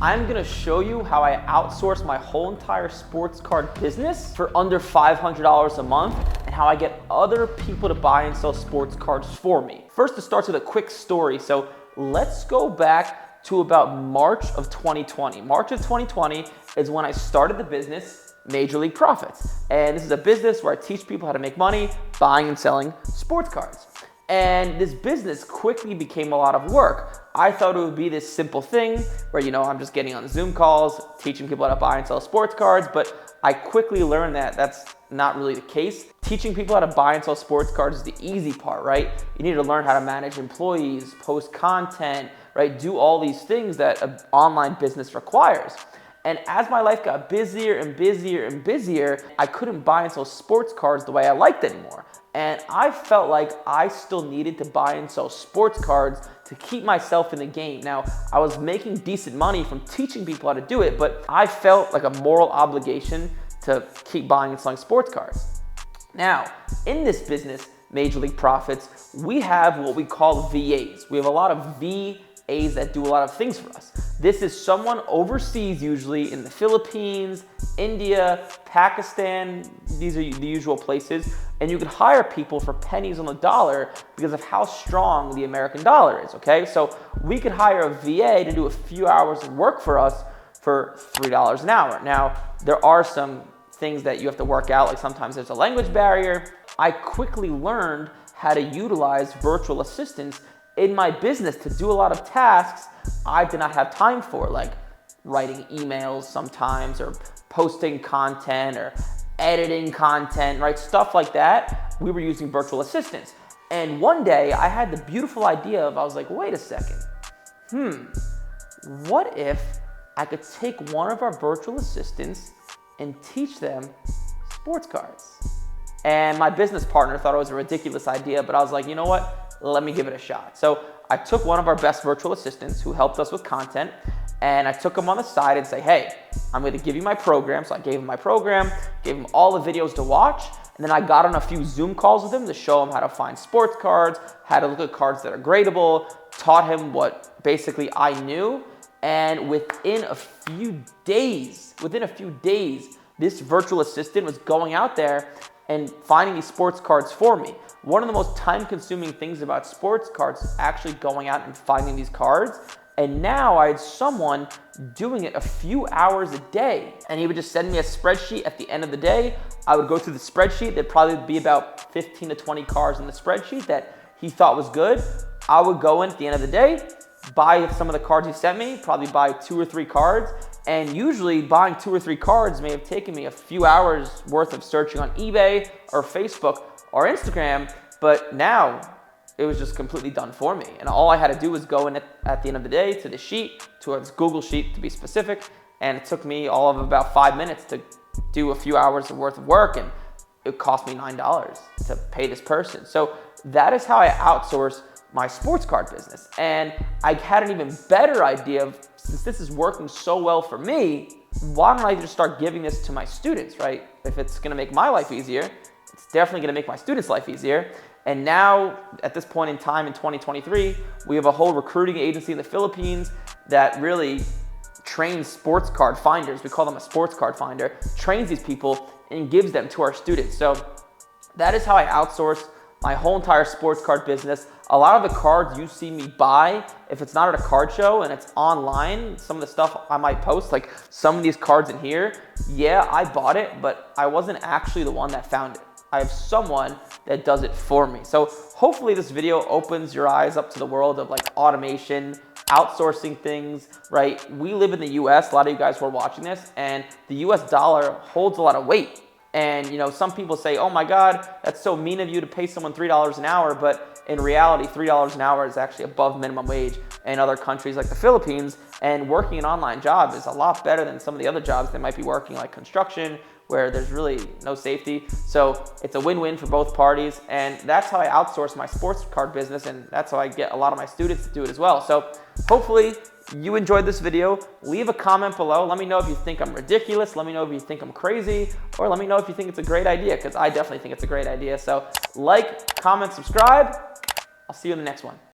I'm gonna show you how I outsource my whole entire sports card business for under $500 a month and how I get other people to buy and sell sports cards for me. First, it starts with a quick story. So let's go back to about March of 2020. March of 2020 is when I started the business, Major League Profits. And this is a business where I teach people how to make money buying and selling sports cards. And this business quickly became a lot of work. I thought it would be this simple thing where, I'm just getting on Zoom calls, teaching people how to buy and sell sports cards, but I quickly learned that that's not really the case. Teaching people how to buy and sell sports cards is the easy part, right? You need to learn how to manage employees, post content, right? Do all these things that an online business requires. And as my life got busier and busier and busier, I couldn't buy and sell sports cards the way I liked anymore. And I felt like I still needed to buy and sell sports cards to keep myself in the game. Now, I was making decent money from teaching people how to do it, but I felt like a moral obligation to keep buying and selling sports cards. Now, in this business, Major League Profits, we have what we call VAs. We have a lot of VAs that do a lot of things for us. This is someone overseas, usually in the Philippines, India, Pakistan. These are the usual places. And you could hire people for pennies on the dollar because of how strong the American dollar is, okay? So we could hire a VA to do a few hours of work for us for $3 an hour. Now, there are some things that you have to work out, like sometimes there's a language barrier. I quickly learned how to utilize virtual assistants in my business to do a lot of tasks I did not have time for, like writing emails sometimes, or posting content, or editing content, right? Stuff like that. We were using virtual assistants. And one day I had the beautiful idea I was like, wait a second. What if I could take one of our virtual assistants and teach them sports cards? And my business partner thought it was a ridiculous idea, but I was like, you know what? Let me give it a shot. So I took one of our best virtual assistants who helped us with content, and I took him on the side and say, hey, I'm going to give you my program. So I gave him my program, gave him all the videos to watch, and then I got on a few Zoom calls with him to show him how to find sports cards, how to look at cards that are gradable, taught him what basically I knew. And within a few days, this virtual assistant was going out there and finding these sports cards for me. One of the most time-consuming things about sports cards is actually going out and finding these cards. And now I had someone doing it a few hours a day. And he would just send me a spreadsheet at the end of the day. I would go through the spreadsheet. There'd probably be about 15 to 20 cards in the spreadsheet that he thought was good. I would go in at the end of the day, buy some of the cards he sent me, probably buy 2 or 3 cards. And usually buying 2 or 3 cards may have taken me a few hours worth of searching on eBay or Facebook or Instagram, but now it was just completely done for me. And all I had to do was go in at the end of the day to the sheet, to a Google sheet to be specific, and it took me all of about 5 minutes to do a few hours worth of work, and it cost me $9 to pay this person. So that is how I outsource my sports card business. And I had an even better idea of, since this is working so well for me, why don't I just start giving this to my students, right? If it's gonna make my life easier, it's definitely gonna make my students' life easier. And now, at this point in time in 2023, we have a whole recruiting agency in the Philippines that really trains sports card finders. We call them a sports card finder, trains these people and gives them to our students. So that is how I outsource my whole entire sports card business. A lot of the cards you see me buy, if it's not at a card show and it's online, some of the stuff I might post, like some of these cards in here, yeah, I bought it, but I wasn't actually the one that found it. I have someone that does it for me. So hopefully this video opens your eyes up to the world of like automation, outsourcing things, right? We live in the US, a lot of you guys who are watching this, and the US dollar holds a lot of weight. And some people say, oh my God, that's so mean of you to pay someone $3 an hour. But in reality, $3 an hour is actually above minimum wage in other countries like the Philippines. And working an online job is a lot better than some of the other jobs that might be working, like construction, where there's really no safety. So it's a win-win for both parties. And that's how I outsource my sports card business. And that's how I get a lot of my students to do it as well. So hopefully you enjoyed this video. Leave a comment below. Let me know if you think I'm ridiculous. Let me know if you think I'm crazy, or let me know if you think it's a great idea, because I definitely think it's a great idea. So like, comment, subscribe. I'll see you in the next one.